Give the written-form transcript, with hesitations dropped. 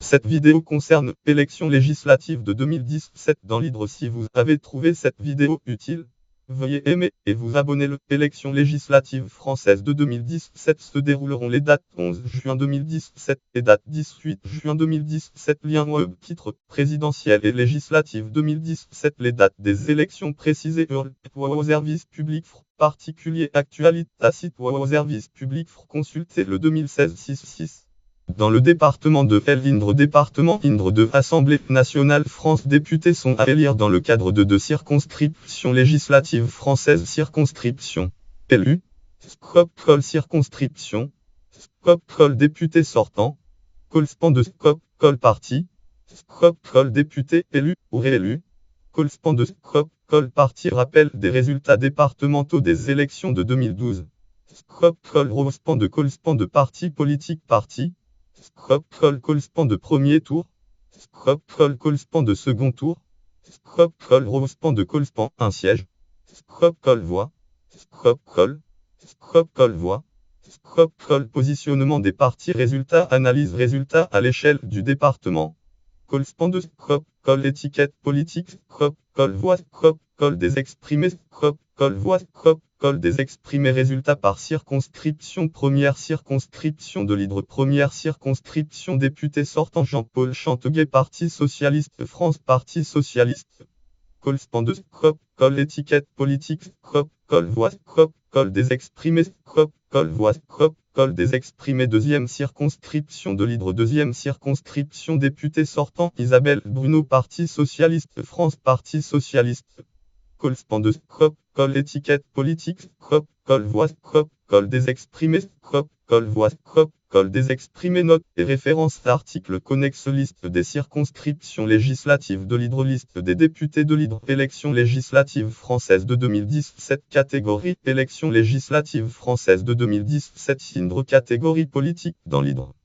Cette vidéo concerne l'élection législative de 2017 dans l'Hydre. Si vous avez trouvé cette vidéo utile, veuillez aimer et vous abonner. L'élection législative française de 2017 se dérouleront les dates 11 juin 2017 et date 18 juin 2017. Lien web, titre, présidentielle et législative 2017. Les dates des élections précisées. Au service public particulier actualité site au service public consultez le 2016-66. Dans le département de l'Indre, département Indre de Assemblée nationale France, députés sont à élire dans le cadre de deux circonscriptions législatives françaises. Circonscription élu, scope col circonscription, scope col député sortant, correspond de scope col parti, scope col député élu ou réélu, correspond de scope col parti. Rappel des résultats départementaux des élections de 2012. Scope col correspond de parti politique parti. Scope col correspond de premier tour. Scope col correspond de second tour. Scope col correspond un siège. Scope col voix. Scope col. Scope col voix. Scope col positionnement des partis. Résultat analyse résultat à l'échelle du département. Correspond de scope col étiquette politique. Scope col voix. Scope col des exprimés. Scope col voix. Scope col des exprimés. Résultats par circonscription. Première circonscription de l'Hydre. Première circonscription député sortant Jean-Paul Chanteguet, Parti socialiste France, Parti socialiste. Correspond de scope col étiquette politique. Scope col voix. Scope col des exprimés. Scope col voix. Scope col des exprimés. Deuxième circonscription de l'Hydre. Deuxième circonscription député sortant Isabelle Bruno, Parti socialiste France, Parti socialiste. Correspond de scope col étiquette politique. Scope col voix. Scope col des exprimés. Scope col voix. Scope col des exprimés. Notes et références. Article connexe. Liste des circonscriptions législatives de l'Hydre. Liste des députés de l'Hydre. Élection législative française de 2017. Catégorie. Élection législative française de 2017. Indre. Catégorie politique dans l'Hydre.